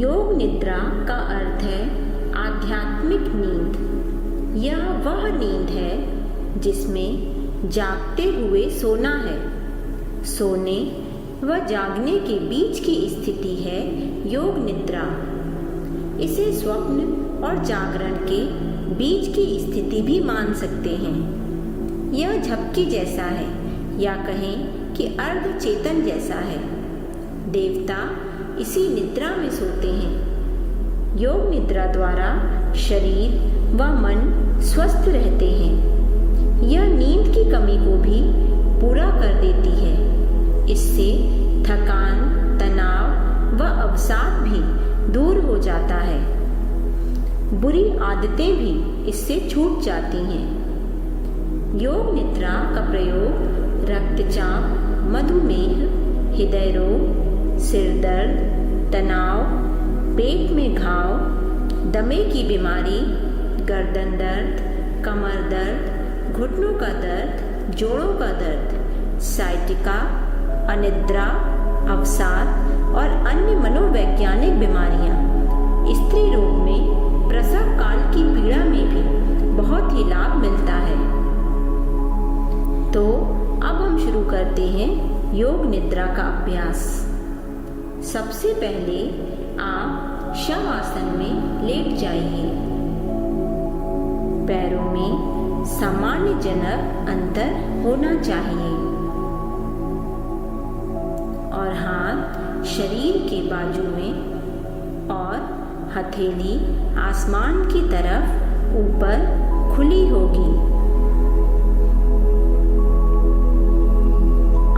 योग निद्रा का अर्थ है आध्यात्मिक नींद। यह वह नींद है जिसमें जागते हुए सोना है। सोने व जागने के बीच की स्थिति है योग निद्रा। इसे स्वप्न और जागरण के बीच की स्थिति भी मान सकते हैं। यह झपकी जैसा है या कहें कि अर्ध चेतन जैसा है। देवता इसी निद्रा में सोते हैं। योग निद्रा द्वारा शरीर व मन स्वस्थ रहते हैं। यह नींद की कमी को भी पूरा कर देती है। इससे थकान, तनाव व अवसाद भी दूर हो जाता है। बुरी आदतें भी इससे छूट जाती हैं। योग निद्रा का प्रयोग रक्तचाप, मधुमेह, हृदय रोग, सिर दर्द, तनाव, पेट में घाव, दमे की बीमारी, गर्दन दर्द, कमर दर्द, घुटनों का दर्द, जोड़ों का दर्द, साइटिका, अनिद्रा, अवसाद और अन्य मनोवैज्ञानिक बीमारियां, स्त्री रोग में प्रसव काल की पीड़ा में भी बहुत ही लाभ मिलता है। तो अब हम शुरू करते हैं योग निद्रा का अभ्यास। सबसे पहले आप शवासन में लेट जाइए। पैरों में सामान्यजनक अंतर होना चाहिए और हाथ शरीर के बाजू में और हथेली आसमान की तरफ ऊपर खुली होगी।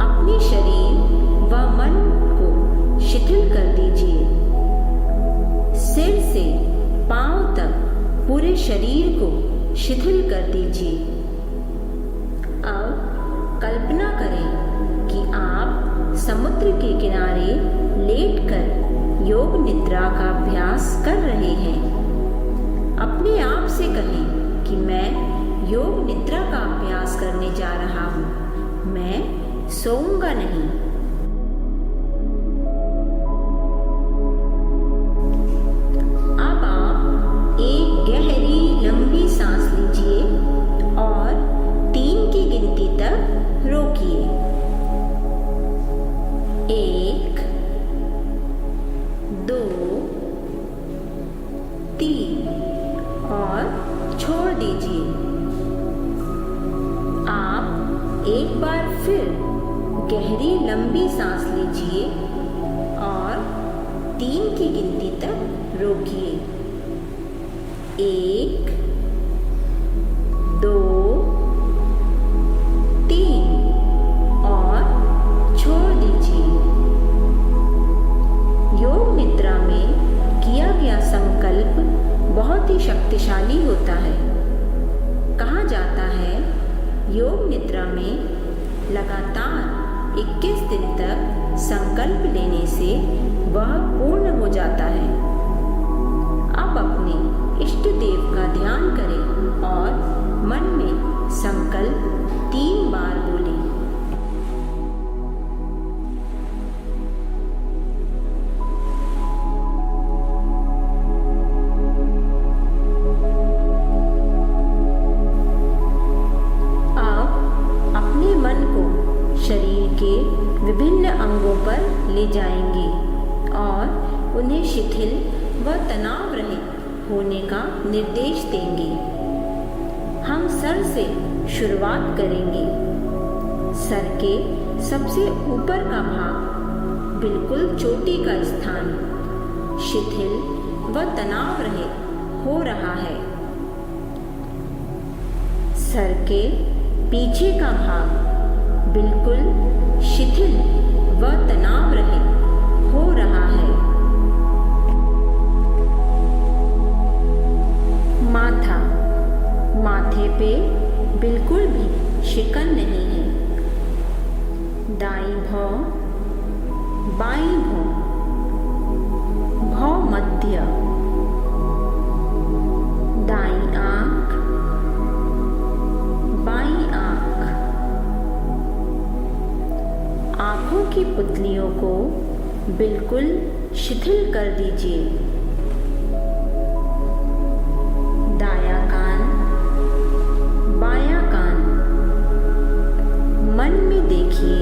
अपने शरीर व मन को शिथिल कर दीजिए। सिर से पांव तक पूरे शरीर को शिथिल कर दीजिए। अब कल्पना करें कि आप समुद्र के किनारे लेटकर योग निद्रा का अभ्यास कर रहे हैं। अपने आप से कहें कि मैं योग निद्रा का अभ्यास करने जा रहा हूँ। मैं सोऊंगा नहीं। अब आप एक गहरी लंबी सांस लीजिए और 3 की गिनती तक रोकिए। 1, 2, 3 और छोड़ दीजिए। आप एक बार फिर गहरी लंबी सांस लीजिए और 3 की गिनती तक रोकिए। 1, 2, 3 और छोड़ दीजिए। योग निद्रा में किया गया संकल्प बहुत ही शक्तिशाली होता है। कहा जाता है योग निद्रा में लगातार 21 दिन तक संकल्प लेने से वह पूर्ण हो जाता है। अब अपने इष्ट देव का ध्यान करें और मन में संकल्प 3 बार बोलें। शरीर के विभिन्न अंगों पर ले जाएंगे और उन्हें शिथिल व तनाव रहित होने का निर्देश देंगे। हम सर से शुरुआत करेंगे। सर के सबसे ऊपर का भाग, बिल्कुल चोटी का स्थान शिथिल व तनाव रहित हो रहा है। सर के पीछे का भाग बिल्कुल शिथिल व तनाव रहित हो रहा है। माथा, माथे पे बिल्कुल भी शिकन नहीं है। दाईं भौं, बाईं भौं, भौं मध्य, दाईं आंख, बाईं आंख। आंखों की पुतलियों को बिल्कुल शिथिल कर दीजिए। दायां कान, बायां कान। मन में देखिए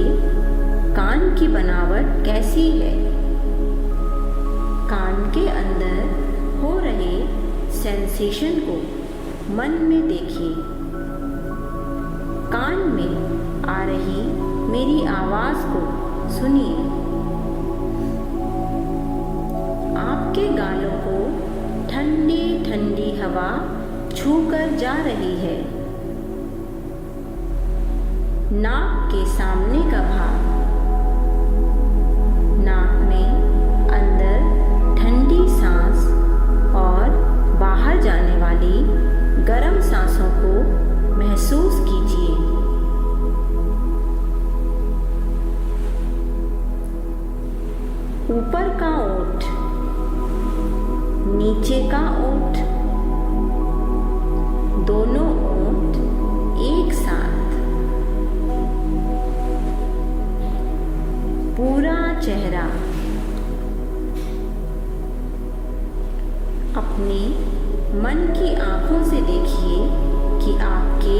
कान की बनावट कैसी है। कान के अंदर हो रहे सेंसेशन को मन में देखिए। कान में आ रही मेरी आवाज को सुनिए। आपके गालों को ठंडी ठंडी हवा छूकर जा रही है। नाक के सामने का भाग, नाक में अंदर ठंडी सांस और बाहर जाने वाली गर्म सांसों को महसूस कीजिए। ऊपर का ओठ, नीचे का ओठ, दोनों ओठ एक साथ। पूरा चेहरा। अपने मन की आंखों से देखिए कि आपके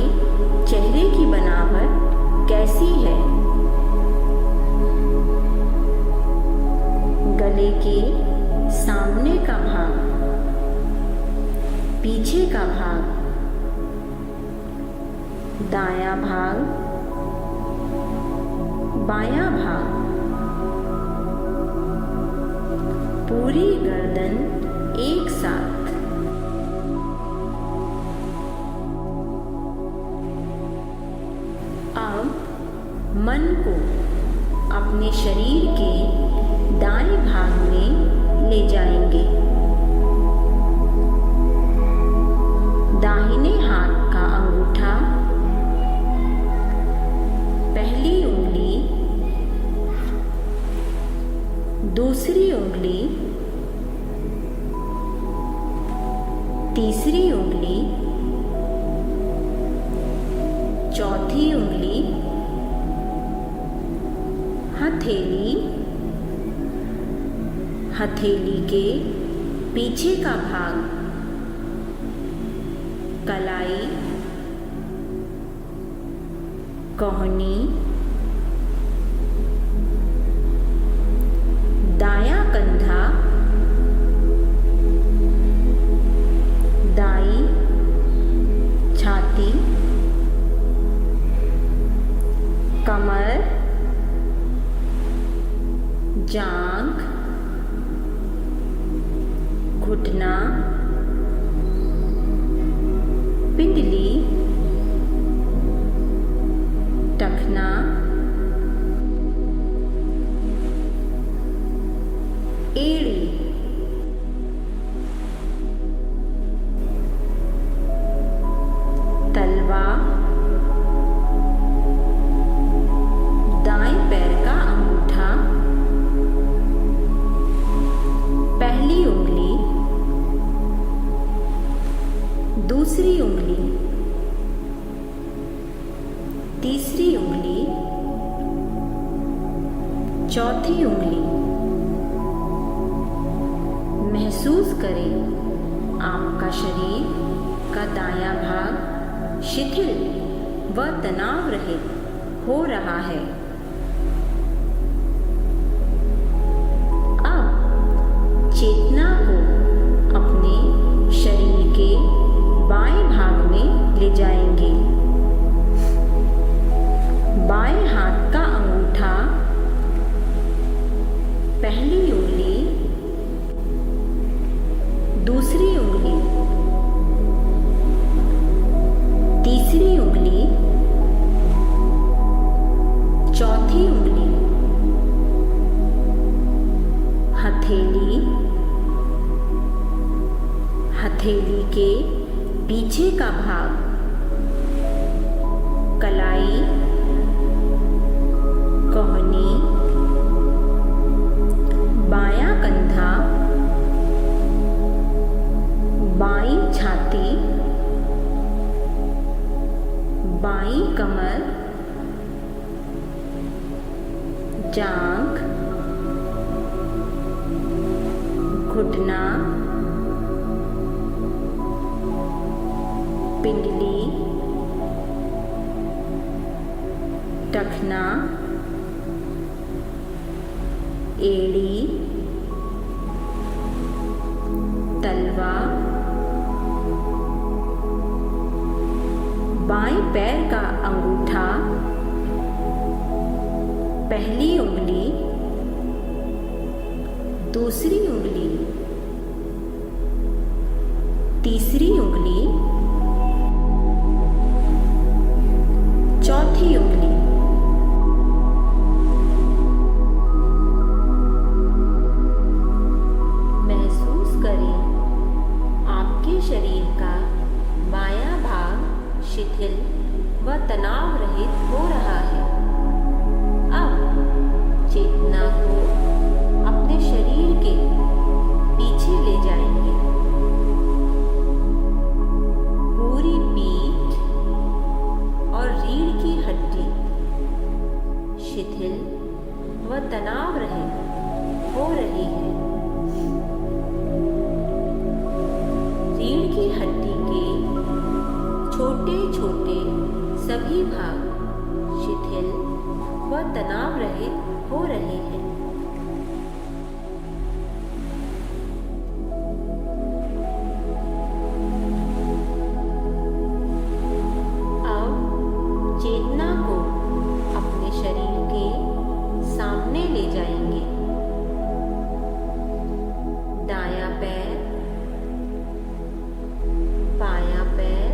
चेहरे की बनावट कैसी है। गले के सामने का भाग, पीछे का भाग, दायां भाग, बायां भाग, पूरी गर्दन एक साथ। अब मन को अपने शरीर के दाएं भाग में ले जाएंगे। दाहिने हाथ का अंगूठा, पहली उंगली, दूसरी उंगली, तीसरी उंगली, चौथी उंगली, हथेली, हथेली के पीछे का भाग, कलाई, कोहनी, दायां कंधा, दाई छाती, कमर, जांघ, घुटना, पिंडली, टखना, एड़ी, तलवा, दाएं पैर का अंगूठा, पहली उंगली, दूसरी उंगली, तीसरी उंगली, चौथी उंगली। महसूस करें आपका शरीर का दायां भाग शिथिल व तनाव रहित हो रहा है। अब चेतना को अपने शरीर के बाएं भाग में ले जाएंगे। बाएं हाथ का अंगूठा, पहली उंगली, दूसरी उंगली, तीसरी उंगली, चौथी उंगली, हथेली, हथेली के पीछे का भाग, कलाई, कोहनी, बायां कंधा, बाईं छाती, बाईं कमर, जांघ, घुटना, पिंडली, टखना, एड़ी, तलवा, बाएं पैर का अंगूठा, पहली उंगली, दूसरी उंगली, तीसरी उंगली, चौथी उंगली। महसूस करें आपके शरीर का बायां भाग शिथिल व तनाव रहित हो रहा है। अब चेतना को अपने शरीर के पीछे ले जाएंगे। पूरी पीठ और रीढ़ की हड्डी शिथिल व तनाव रहित हो रही है। रीढ़ की हड्डी के छोटे छोटे सभी भाग शिथिल व तनाव रहित हो रहे हैं। अब चेतना को अपने शरीर के सामने ले जाएंगे। दायां पैर, बायां पैर,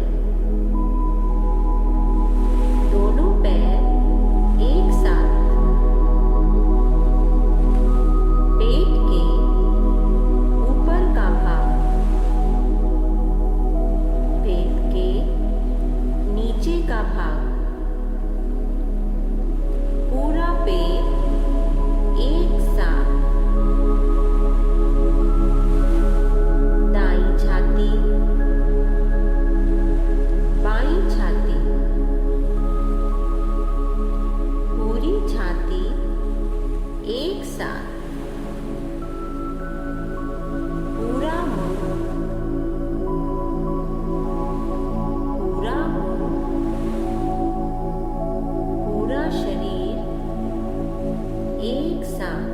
दोनों पैर एक साथ पेट के ऊपर का भाग, पेट के नीचे का भाग, पूरा पेट एक साथ, दाईं छाती, बाईं छाती, पूरी छाती एक साथ, पूरा मुंह, पूरा मुंह, पूरा शरीर एक साथ,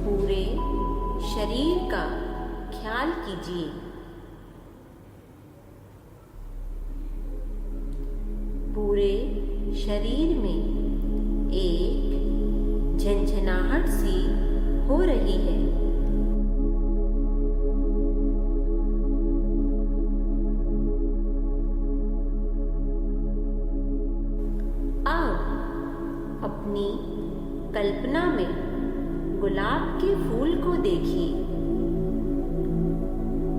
पूरे शरीर का ख्याल कीजिए। पूरे शरीर में एक झंझनाहट सी हो रही है। अब अपनी कल्पना में गुलाब के फूल को देखिए,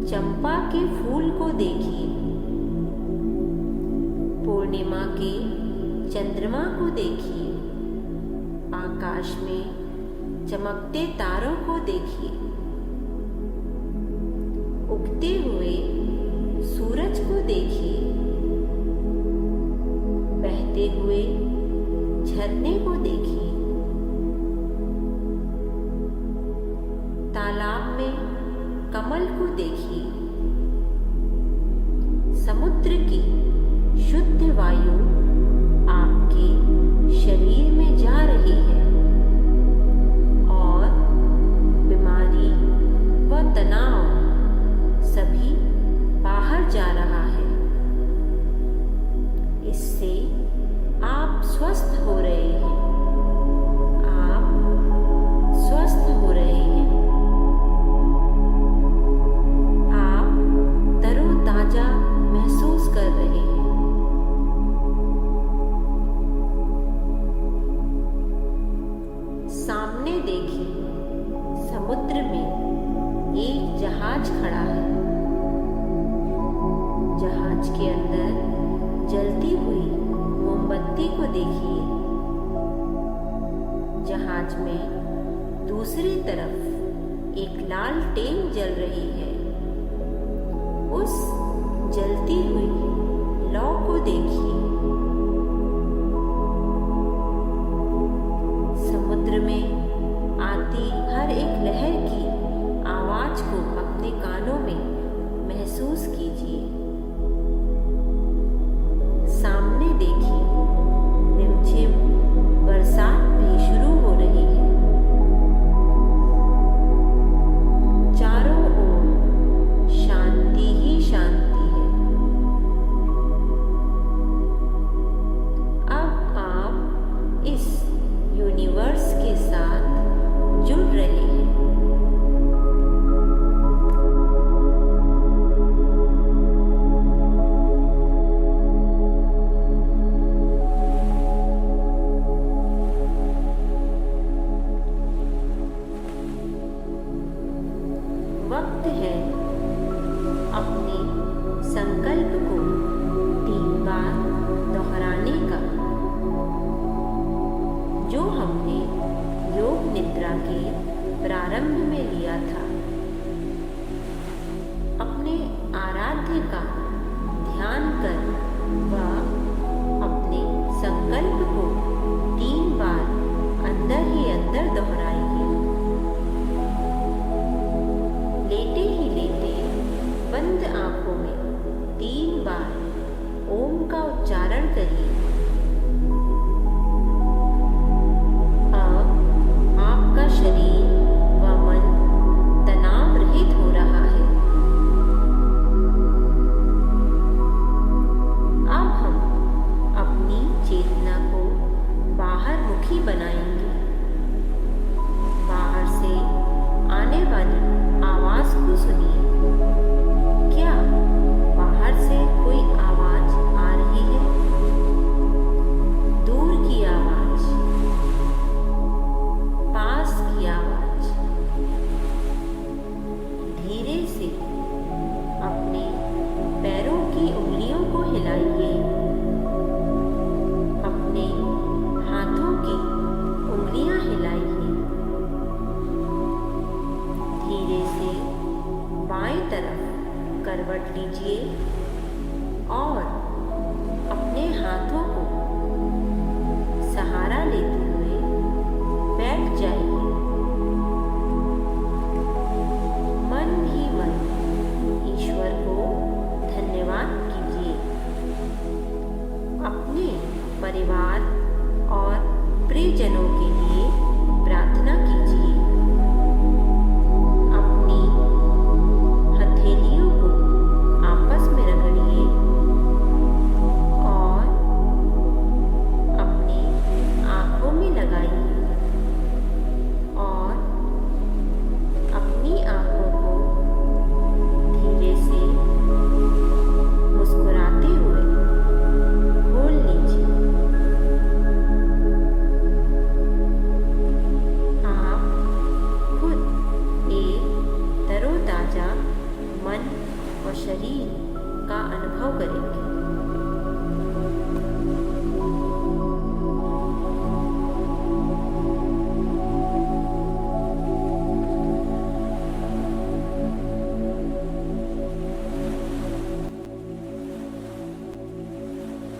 चंपा के फूल को देखिए, पूर्णिमा के चंद्रमा को देखिए, आकाश में चमकते तारों को देखिए, उगते हुए सूरज को देखिए, बहते हुए झरने को देखिए, तालाब में कमल को देखिए, समुद्र की शुद्ध वायु आपके शरीर में जा रही है और बीमारी व तनाव सभी बाहर जा रहा है। इससे आप स्वस्थ हो रहे हैं। आप स्वस्थ हो रहे हैं। आप तरोताजा महसूस कर रहे हैं। सामने देखिए, समुद्र में एक जहाज खड़ा है। जहाज के अंदर जलती हुई मोमबत्ती को देखिए। जहाज में दूसरी तरफ एक लालटेन जल रही है। उस जलती हुई लौ को देखिए। समुद्र में संकल्प को 3 बार दोहराने का, जो हमने योग निद्रा के प्रारंभ में लिया था। अपने आराध्य का ध्यान कर व अपने संकल्प को 3 बार अंदर ही अंदर दोहराइए। लेटे ही लेटे बंद आंखों में 3 बार ओम का उच्चारण करिए। अब आपका शरीर व मन तनाव रहित हो रहा है। अब हम अपनी चेतना को बाहर मुखी बनाएंगे। बाहर से आने वाली आवाज को सुनिए। क्या बाहर से कोई आवाज आ रही है? दूर की आवाज, पास की आवाज। धीरे से अपने पैरों की उंगलियों को हिलाइए। अपने हाथों की उंगलियां हिलाइए। धीरे से बाएं तरफ करवट लीजिए और अपने हाथों को सहारा लेते हुए बैठ जाइए। मन ही मन ईश्वर को धन्यवाद कीजिए। अपने परिवार और प्रियजनों के लिए प्रार्थना कीजिए। अपनी हथेलियों को आपस में रगड़िए और अपनी आंखों में लगाइए और अपनी आंखों को धीरे से मुस्कुराते हुए खोल लीजिए। आप खुद एक तरोताजा मन और शरीर का अनुभव करेंगे।